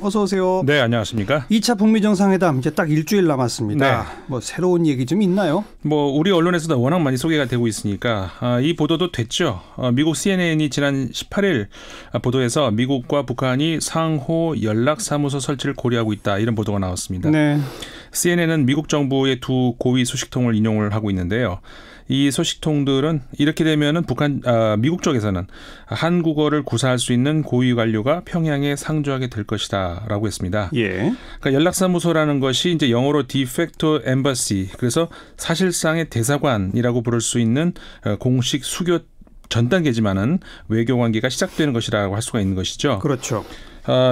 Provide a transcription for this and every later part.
어서 오세요. 네, 안녕하십니까. 2차 북미 정상회담 이제 딱 일주일 남았습니다. 네. 뭐 새로운 얘기 좀 있나요? 우리 언론에서도 워낙 많이 소개가 되고 있으니까 이 보도도 됐죠. 미국 CNN이 지난 18일 보도에서 미국과 북한이 상호 연락사무소 설치를 고려하고 있다, 이런 보도가 나왔습니다. 네. CNN은 미국 정부의 두 고위 소식통을 인용을 하고 있는데요. 이 소식통들은 이렇게 되면은 미국 쪽에서는 한국어를 구사할 수 있는 고위 관료가 평양에 상주하게 될 것이다라고 했습니다. 예. 그러니까 연락사무소라는 것이 이제 영어로 de facto embassy, 그래서 사실상의 대사관이라고 부를 수 있는 공식 수교 전 단계지만은 외교 관계가 시작되는 것이라고 할 수가 있는 것이죠. 그렇죠.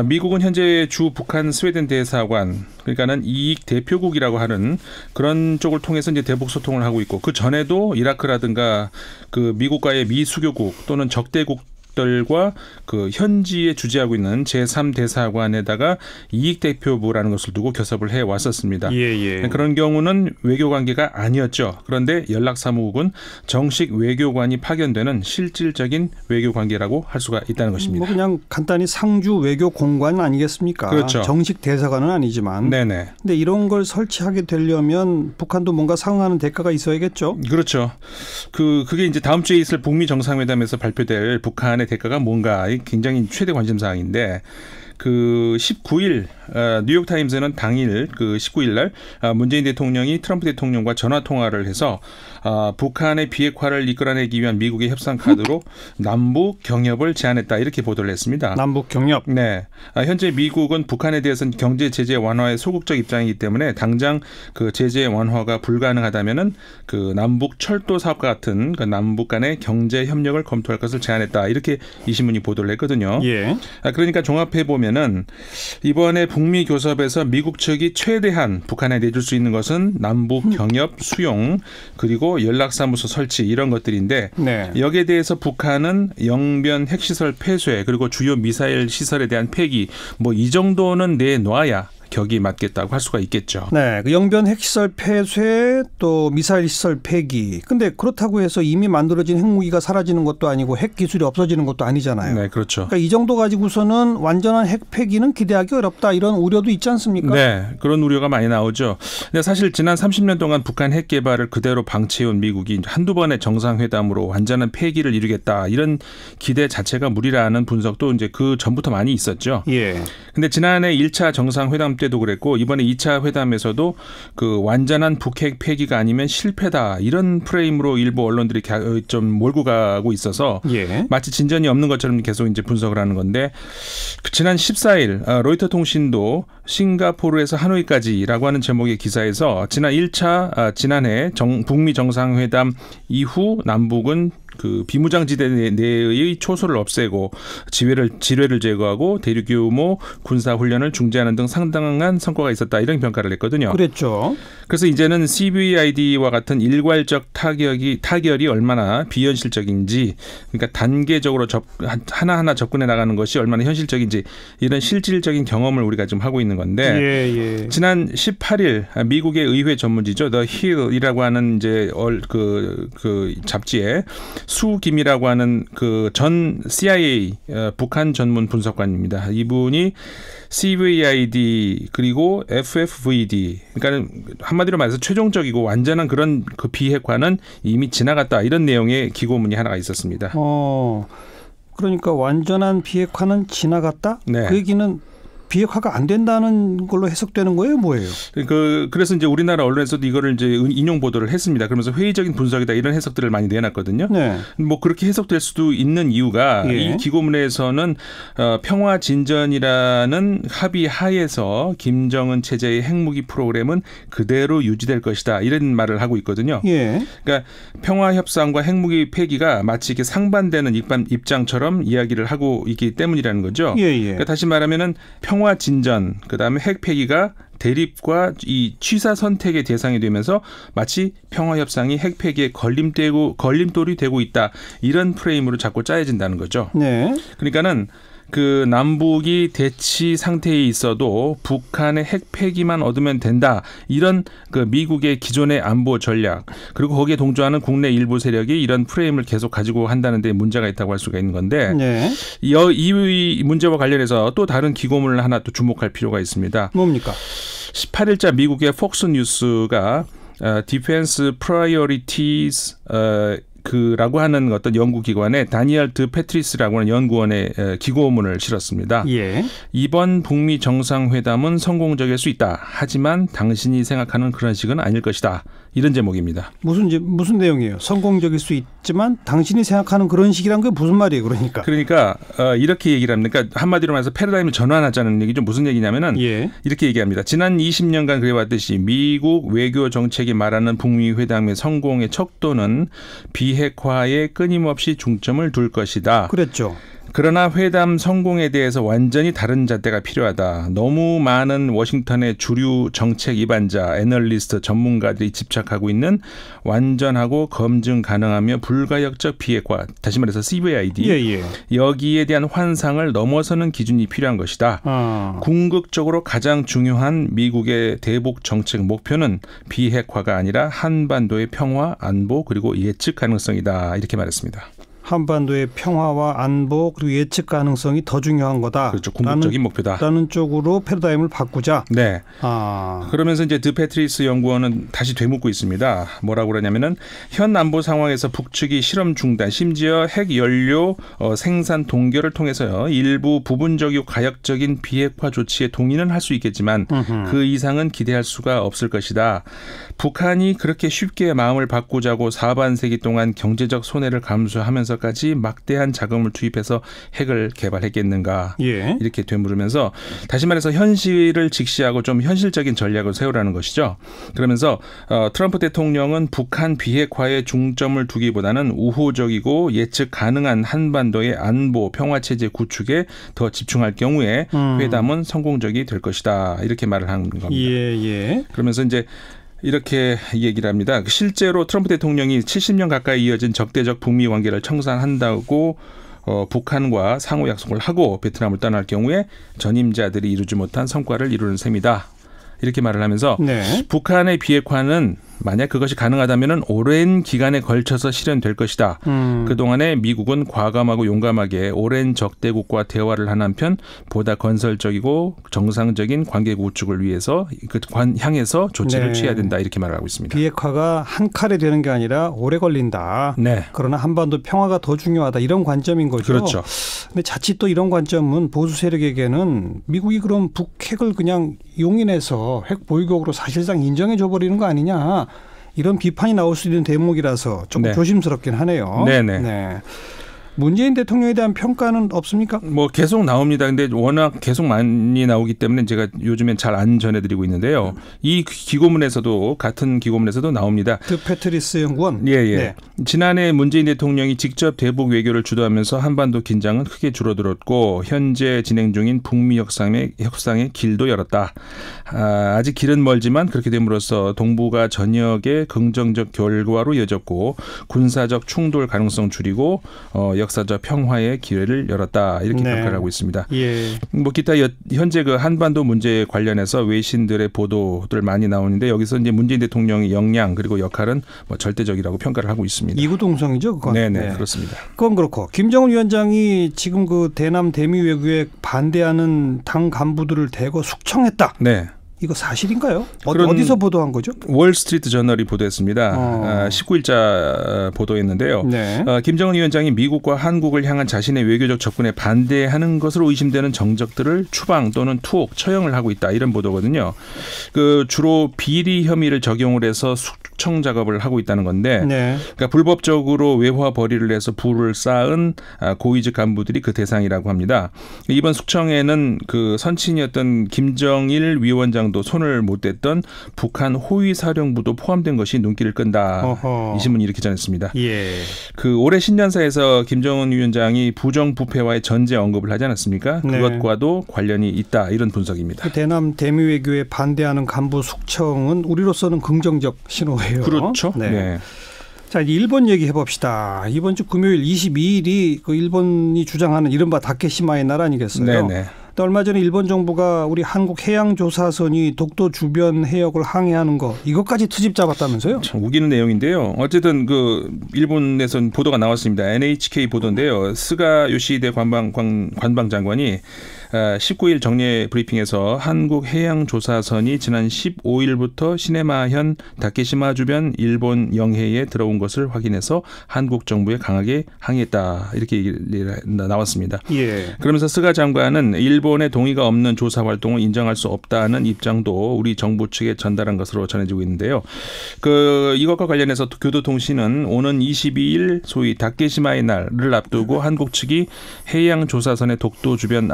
미국은 현재 주 북한 스웨덴 대사관, 그러니까는 이익 대표국이라고 하는 그런 쪽을 통해서 이제 대북 소통을 하고 있고, 그 전에도 이라크라든가 그 미국과의 미수교국 또는 적대국들과 그 현지에 주재하고 있는 제3대사관에다가 이익 대표부라는 것을 두고 교섭을 해 왔었습니다. 예. 그런 경우는 외교 관계가 아니었죠. 그런데 연락사무국은 정식 외교관이 파견되는 실질적인 외교 관계라고 할 수가 있다는 것입니다. 뭐 그냥 간단히 상주 외교 공관 아니겠습니까? 그렇죠. 정식 대사관은 아니지만. 네네. 근데 이런 걸 설치하게 되려면 북한도 뭔가 상응하는 대가가 있어야겠죠. 그렇죠. 그게 이제 다음 주에 있을 북미 정상회담에서 발표될 북한의 대가가 뭔가 굉장히 최대 관심 사항인데, 그 19일 뉴욕타임스는 당일 그 19일 날 문재인 대통령이 트럼프 대통령과 전화 통화를 해서 북한의 비핵화를 이끌어내기 위한 미국의 협상 카드로 남북 경협을 제안했다, 이렇게 보도를 했습니다. 남북 경협. 네. 현재 미국은 북한에 대해서는 경제 제재 완화에 소극적 입장이기 때문에 당장 그 제재 완화가 불가능하다면은 그 남북 철도 사업과 같은 그 남북 간의 경제 협력을 검토할 것을 제안했다, 이렇게 이 신문이 보도를 했거든요. 예. 그러니까 종합해 보면은 이번에 북미 교섭에서 미국 측이 최대한 북한에 내줄 수 있는 것은 남북 경협 수용, 그리고 연락사무소 설치, 이런 것들인데, 네. 여기에 대해서 북한은 영변 핵시설 폐쇄, 그리고 주요 미사일 시설에 대한 폐기, 뭐 이 정도는 내놔야 격이 맞겠다고 할 수가 있겠죠. 네, 그 영변 핵시설 폐쇄, 또 미사일 시설 폐기. 근데 그렇다고 해서 이미 만들어진 핵무기가 사라지는 것도 아니고 핵 기술이 없어지는 것도 아니잖아요. 네, 그렇죠. 그러니까 이 정도 가지고서는 완전한 핵 폐기는 기대하기 어렵다, 이런 우려도 있지 않습니까? 네, 그런 우려가 많이 나오죠. 근데 사실 지난 30년 동안 북한 핵 개발을 그대로 방치해온 미국이 한두 번의 정상회담으로 완전한 폐기를 이루겠다, 이런 기대 자체가 무리라는 분석도 이제 그 전부터 많이 있었죠. 예. 근데 지난해 1차 정상회담 때도 그랬고, 이번에 2차 회담에서도 그 완전한 북핵 폐기가 아니면 실패다, 이런 프레임으로 일부 언론들이 좀 몰고 가고 있어서 예. 마치 진전이 없는 것처럼 계속 이제 분석을 하는 건데, 지난 14일 로이터 통신도 싱가포르에서 하노이까지라고 하는 제목의 기사에서 지난해 북미 정상회담 이후 남북은 그 비무장지대 내의 초소를 없애고 지뢰를 제거하고 대규모 군사훈련을 중지하는 등 상당한 성과가 있었다, 이런 평가를 했거든요. 그랬죠. 그래서 이제는 CVID와 같은 일괄적 타결이 얼마나 비현실적인지, 그러니까 단계적으로 하나하나 접근해 나가는 것이 얼마나 현실적인지, 이런 실질적인 경험을 우리가 지금 하고 있는 건데, 예. 지난 18일 미국의 의회 전문지죠, The Hill이라고 하는 이제 그 잡지에 수김이라고 하는 그 전 CIA 북한 전문 분석관입니다. 이분이 CVID 그리고 FFVD, 그러니까 한마디로 말해서 최종적이고 완전한 그런 그 비핵화는 이미 지나갔다, 이런 내용의 기고문이 하나가 있었습니다. 그러니까 완전한 비핵화는 지나갔다? 네. 그 얘기는 비핵화가 안 된다는 걸로 해석되는 거예요, 뭐예요? 그래서 이제 우리나라 언론에서도 이거를 이제 인용 보도를 했습니다. 그러면서 회의적인 분석이다, 이런 해석들을 많이 내놨거든요. 네. 뭐 그렇게 해석될 수도 있는 이유가, 예. 이 기고문에서는 평화 진전이라는 합의 하에서 김정은 체제의 핵무기 프로그램은 그대로 유지될 것이다, 이런 말을 하고 있거든요. 예. 그러니까 평화 협상과 핵무기 폐기가 마치 이렇게 상반되는 입장처럼 이야기를 하고 있기 때문이라는 거죠. 예. 그러니까 다시 말하면은 평화 진전, 그다음에 핵 폐기가 대립과 이 취사 선택의 대상이 되면서 마치 평화 협상이 핵 폐기에 걸림돌이 되고 있다, 이런 프레임으로 자꾸 짜여진다는 거죠. 네. 그러니까는 그 남북이 대치 상태에 있어도 북한의 핵 폐기만 얻으면 된다. 이런 그 미국의 기존의 안보 전략 그리고 거기에 동조하는 국내 일부 세력이 이런 프레임을 계속 가지고 한다는 데 문제가 있다고 할 수가 있는 건데 네. 이 문제와 관련해서 또 다른 기고문을 하나 또 주목할 필요가 있습니다. 뭡니까? 18일자 미국의 폭스뉴스가 Defense Priorities 라고 하는 어떤 연구기관에 다니엘 드 페트리스라고 하는 연구원의 기고문을 실었습니다. 예. 이번 북미 정상회담은 성공적일 수 있다. 하지만 당신이 생각하는 그런 식은 아닐 것이다. 이런 제목입니다. 무슨 내용이에요? 성공적일 수 있지만 당신이 생각하는 그런 식이란 게 무슨 말이에요? 그러니까 이렇게 얘기를 합니다. 그러니까 한마디로 말해서 패러다임을 전환하자는 얘기죠. 무슨 얘기냐면은 예. 이렇게 얘기합니다. 지난 20년간 그래왔듯이 미국 외교 정책이 말하는 북미 회담의 성공의 척도는 비핵화에 끊임없이 중점을 둘 것이다. 그랬죠. 그러나 회담 성공에 대해서 완전히 다른 잣대가 필요하다. 너무 많은 워싱턴의 주류 정책 입안자, 애널리스트, 전문가들이 집착하고 있는 완전하고 검증 가능하며 불가역적 비핵화, 다시 말해서 CVID, 예. 여기에 대한 환상을 넘어서는 기준이 필요한 것이다. 궁극적으로 가장 중요한 미국의 대북 정책 목표는 비핵화가 아니라 한반도의 평화, 안보 그리고 예측 가능성이다. 이렇게 말했습니다. 한반도의 평화와 안보 그리고 예측 가능성이 더 중요한 거다. 그렇죠. 궁극적인 목표다. 라는 쪽으로 패러다임을 바꾸자. 네. 그러면서 이제 드 페트리스 연구원은 다시 되묻고 있습니다. 뭐라고 그러냐면은 현 안보 상황에서 북측이 실험 중단, 심지어 핵 연료 생산 동결을 통해서요. 일부 부분적이고 가역적인 비핵화 조치에 동의는 할 수 있겠지만 그 이상은 기대할 수가 없을 것이다. 북한이 그렇게 쉽게 마음을 바꾸자고 4반세기 동안 경제적 손해를 감수하면서까지 막대한 자금을 투입해서 핵을 개발했겠는가. 예. 이렇게 되물으면서 다시 말해서 현실을 직시하고 좀 현실적인 전략을 세우라는 것이죠. 그러면서 트럼프 대통령은 북한 비핵화에 중점을 두기보다는 우호적이고 예측 가능한 한반도의 안보 평화체제 구축에 더 집중할 경우에 회담은 성공적이 될 것이다. 이렇게 말을 한 겁니다. 예. 그러면서 이제 이렇게 얘기를 합니다. 실제로 트럼프 대통령이 70년 가까이 이어진 적대적 북미 관계를 청산한다고 북한과 상호 약속을 하고 베트남을 떠날 경우에 전임자들이 이루지 못한 성과를 이루는 셈이다. 이렇게 말을 하면서 네. 북한의 비핵화는 만약 그것이 가능하다면 오랜 기간에 걸쳐서 실현될 것이다. 그동안에 미국은 과감하고 용감하게 오랜 적대국과 대화를 한 한편 보다 건설적이고 정상적인 관계 구축을 위해서 향해서 조치를 취해야 된다. 이렇게 말을 하고 있습니다. 비핵화가 한 칼에 되는 게 아니라 오래 걸린다. 네. 그러나 한반도 평화가 더 중요하다. 이런 관점인 거죠. 그렇죠. 근데 자칫 또 이런 관점은 보수 세력에게는 미국이 그럼 북핵을 그냥 용인해서 핵 보유국으로 사실상 인정해 줘버리는 거 아니냐. 이런 비판이 나올 수 있는 대목이라서 조금 조심스럽긴 하네요. 네네. 문재인 대통령에 대한 평가는 없습니까? 뭐 계속 나옵니다. 근데 워낙 계속 많이 나오기 때문에 제가 요즘엔 잘 안 전해드리고 있는데요. 이 기고문에서도 같은 기고문에서도 나옵니다. 드 페트리스 연구원. 예. 네. 지난해 문재인 대통령이 직접 대북 외교를 주도하면서 한반도 긴장은 크게 줄어들었고 현재 진행 중인 북미 협상의 길도 열었다. 아직 길은 멀지만 그렇게 됨으로써 동북아 전역의 긍정적 결과로 이어졌고 군사적 충돌 가능성 줄이고 역사적 평화의 기회를 열었다. 이렇게 평가를 하고 있습니다. 예. 뭐 기타 현재 그 한반도 문제에 관련해서 외신들의 보도들 많이 나오는데 여기서 이제 문재인 대통령의 역량 그리고 역할은 뭐 절대적이라고 평가를 하고 있습니다. 이구동성이죠, 그건. 네네, 그렇습니다. 그건 그렇고 김정은 위원장이 지금 그 대남 대미 외교에 반대하는 당 간부들을 대거 숙청했다. 네. 이거 사실인가요? 어디서 보도한 거죠? 월스트리트 저널이 보도했습니다. 19일자 보도했는데요. 네. 김정은 위원장이 미국과 한국을 향한 자신의 외교적 접근에 반대하는 것으로 의심되는 정적들을 추방 또는 투옥, 처형을 하고 있다. 이런 보도거든요. 그 주로 비리 혐의를 적용을 해서 숙청 작업을 하고 있다는 건데 그러니까 불법적으로 외화 벌이를 해서 부를 쌓은 고위직 간부들이 그 대상이라고 합니다. 이번 숙청에는 그 선친이었던 김정일 위원장 도 손을 못 댔던 북한 호위 사령부도 포함된 것이 눈길을 끈다. 이 신문이 이렇게 전했습니다. 예. 그 올해 신년사에서 김정은 위원장이 부정부패와의 전제 언급을 하지 않았습니까? 그것과도 관련이 있다. 이런 분석입니다. 그 대남 대미 외교에 반대하는 간부 숙청은 우리로서는 긍정적 신호예요. 그렇죠. 네. 자, 이제 일본 얘기해 봅시다. 이번 주 금요일 22일이 그 일본이 주장하는 이른바 다케시마의 날 아니겠어요? 네네. 또 얼마 전에 일본 정부가 우리 한국 해양조사선이 독도 주변 해역을 항해하는 거 이것까지 트집 잡았다면서요? 참 우기는 내용인데요. 어쨌든 그 일본에선 보도가 나왔습니다. NHK 보도인데요. 스가 요시히데 관방 장관이 19일 정례 브리핑에서 한국 해양조사선이 지난 15일부터 시네마현 다케시마 주변 일본 영해에 들어온 것을 확인해서 한국 정부에 강하게 항의했다. 이렇게 얘기 나왔습니다. 예. 그러면서 스가 장관은 일본의 동의가 없는 조사 활동을 인정할 수 없다는 입장도 우리 정부 측에 전달한 것으로 전해지고 있는데요. 이것과 관련해서 교도통신은 오는 22일 소위 다케시마의 날을 앞두고 한국 측이 해양조사선의 독도 주변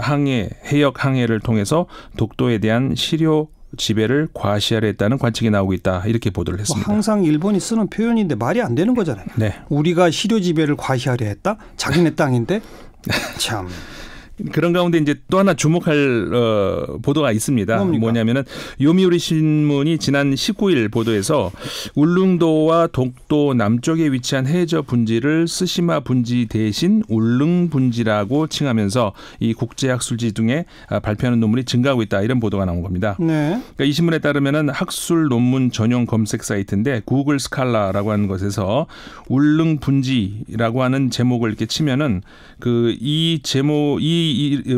해역 항해를 통해서 독도에 대한 시료 지배를 과시하려 했다는 관측이 나오고 있다. 이렇게 보도를 했습니다. 항상 일본이 쓰는 표현인데 말이 안 되는 거잖아요. 네. 우리가 시료 지배를 과시하려 했다? 자기네 땅인데? 참. 그런 가운데 이제 또 하나 주목할 보도가 있습니다. 뭡니까? 뭐냐면은 요미우리 신문이 지난 19일 보도에서 울릉도와 독도 남쪽에 위치한 해저 분지를 스시마 분지 대신 울릉 분지라고 칭하면서 이 국제학술지 등에 발표하는 논문이 증가하고 있다. 이런 보도가 나온 겁니다. 네. 그러니까 이 신문에 따르면은 학술 논문 전용 검색 사이트인데 구글 스칼라라고 하는 것에서 울릉 분지라고 하는 제목을 이렇게 치면은 이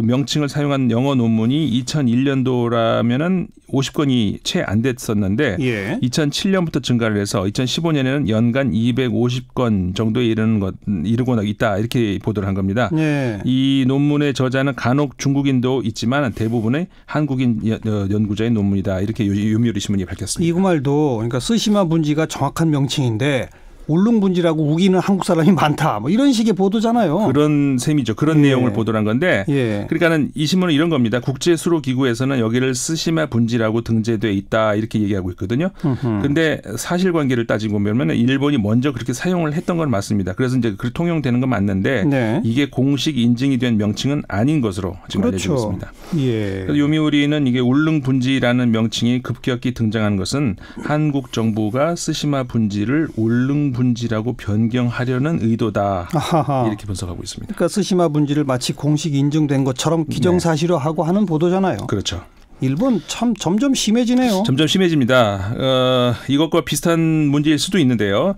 명칭을 사용한 영어 논문이 2001년도라면은 50건이 채 안 됐었는데 예. 2007년부터 증가를 해서 2015년에는 연간 250건 정도에 이르고 있다. 이렇게 보도를 한 겁니다. 네. 이 논문의 저자는 간혹 중국인도 있지만 대부분의 한국인 연구자의 논문이다. 이렇게 요미우리 신문이 밝혔습니다. 이 말도 그러니까 스시마 분지가 정확한 명칭인데 울릉 분지라고 우기는 한국 사람이 많다. 뭐 이런 식의 보도잖아요. 그런 셈이죠. 그런 내용을 보도한 건데 그러니까는 이 신문은 이런 겁니다. 국제수로기구에서는 여기를 스시마 분지라고 등재돼 있다. 이렇게 얘기하고 있거든요. 그런데 사실관계를 따지고 보면 일본이 먼저 그렇게 사용을 했던 건 맞습니다. 그래서 이제 그 통용되는 건 맞는데 이게 공식 인증이 된 명칭은 아닌 것으로 지금 알려지고 있습니다. 예. 요미우리는 이게 울릉 분지라는 명칭이 급격히 등장한 것은 한국 정부가 스시마 분지를 울릉 분지라고 변경하려는 의도다. 아하하. 이렇게 분석하고 있습니다. 그러니까 스시마 분지를 마치 공식 인증된 것처럼 기정사실화하고 하는 보도잖아요. 그렇죠. 일본 참 점점 심해지네요. 점점 심해집니다. 이것과 비슷한 문제일 수도 있는데요.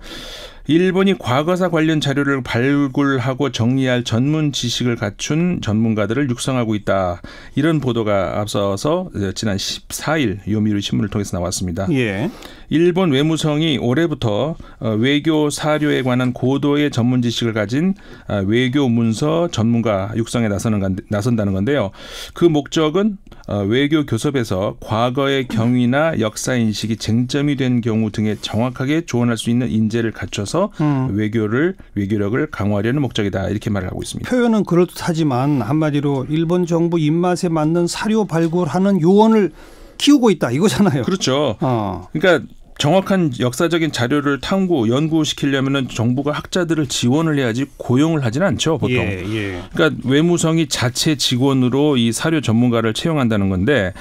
일본이 과거사 관련 자료를 발굴하고 정리할 전문 지식을 갖춘 전문가들을 육성하고 있다. 이런 보도가 앞서서 지난 14일 요미우리 신문을 통해서 나왔습니다. 예. 일본 외무성이 올해부터 외교 사료에 관한 고도의 전문 지식을 가진 외교 문서 전문가 육성에 나선다는 건데요. 그 목적은 외교 교섭에서 과거의 경위나 역사 인식이 쟁점이 된 경우 등에 정확하게 조언할 수 있는 인재를 갖춰서 외교력을 강화하려는 목적이다. 이렇게 말을 하고 있습니다. 표현은 그럴듯하지만 한마디로 일본 정부 입맛에 맞는 사료 발굴하는 요원을 키우고 있다 이거잖아요. 그렇죠. 그러니까 정확한 역사적인 자료를 탐구, 연구시키려면 정부가 학자들을 지원을 해야지 고용을 하지는 않죠, 보통. 그러니까 외무성이 자체 직원으로 이 사료 전문가를 채용한다는 건데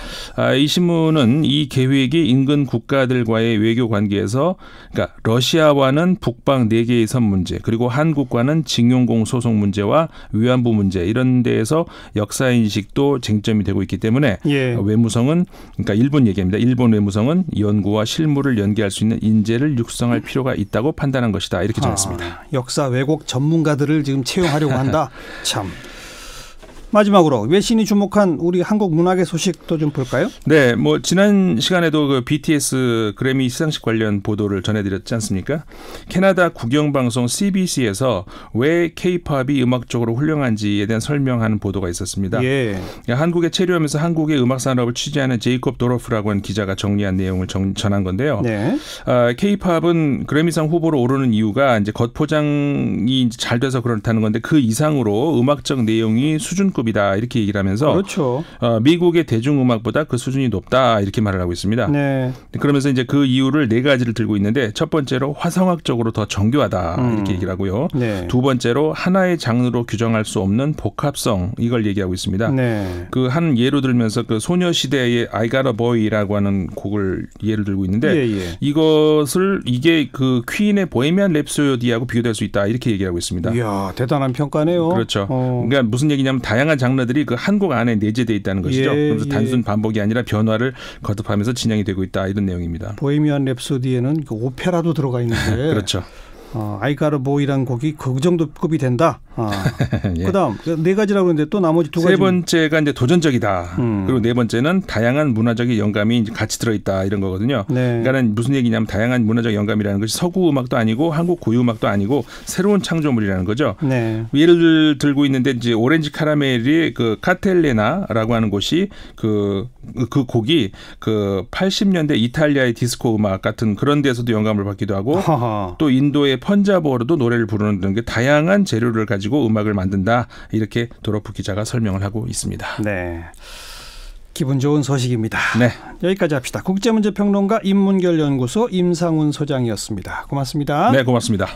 이 신문은 이 계획이 인근 국가들과의 외교 관계에서 그러니까 러시아와는 북방 4개의 섬 문제, 그리고 한국과는 징용공 소송 문제와 위안부 문제 이런 데에서 역사 인식도 쟁점이 되고 있기 때문에 외무성은 그러니까 일본 얘기입니다. 일본 외무성은 연구와 실무를 연계할 수 있는 인재를 육성할 필요가 있다고 판단한 것이다. 이렇게 전했습니다. 역사 왜곡 전문가들을 지금 채용하려고 한다. 참. 마지막으로 외신이 주목한 우리 한국 문학의 소식도 좀 볼까요? 네, 뭐 지난 시간에도 그 BTS 그래미 시상식 관련 보도를 전해드렸지 않습니까? 캐나다 국영방송 CBC에서 왜 K-팝이 음악적으로 훌륭한지에 대한 설명하는 보도가 있었습니다. 한국에 체류하면서 한국의 음악 산업을 취재하는 제이콥 도로프라고 하는 기자가 정리한 내용을 전한 건데요. K-팝은 그래미상 후보로 오르는 이유가 이제 겉포장이 잘 돼서 그렇다는 건데 그 이상으로 음악적 내용이 수준 수준급이다 이렇게 얘기를 하면서 그렇죠. 미국의 대중음악보다 그 수준이 높다 이렇게 말을 하고 있습니다. 네. 그러면서 이제 그 이유를 네 가지를 들고 있는데 첫 번째로 화성학적으로 더 정교하다 이렇게 얘기를 하고요. 네. 두 번째로 하나의 장르로 규정할 수 없는 복합성 이걸 얘기하고 있습니다. 네. 그 한 예로 들면서 그 소녀시대의 I Got a Boy라고 하는 곡을 예를 들고 있는데 예. 이게 그 퀸의 보헤미안 랩소디하고 비교될 수 있다 이렇게 얘기하고 있습니다. 이야, 대단한 평가네요. 그렇죠. 그러니까 무슨 얘기냐면 다양한 장르들이 그 한 곡 안에 내재되어 있다는 것이죠. 그래서 단순 반복이 아니라 변화를 거듭하면서 진행이 되고 있다 이런 내용입니다. 보헤미안 랩소디에는 그 오페라도 들어가 있는데 그렇죠. I Got a Boy라는 곡이 그 정도 급이 된다. 예. 그다음 네 가지라고 했는데 또 나머지 두 가지. 세 번째가 이제 도전적이다. 그리고 네 번째는 다양한 문화적인 영감이 이제 같이 들어있다 이런 거거든요. 네. 그러니까는 무슨 얘기냐면 다양한 문화적 영감이라는 것이 서구 음악도 아니고 한국 고유 음악도 아니고 새로운 창조물이라는 거죠. 네. 예를 들고 있는데 이제 오렌지 카라멜이 그 카텔레나라고 하는 곳이 그 곡이 그 80년대 이탈리아의 디스코 음악 같은 그런 데서도 영감을 받기도 하고 하하. 또 인도의 펀자브어로도 노래를 부르는 등 다양한 재료를 가지고 음악을 만든다 이렇게 도로프 기자가 설명을 하고 있습니다. 네. 기분 좋은 소식입니다. 네. 여기까지 합시다. 국제문제평론가 인문결연구소 임상훈 소장이었습니다. 고맙습니다. 네, 고맙습니다.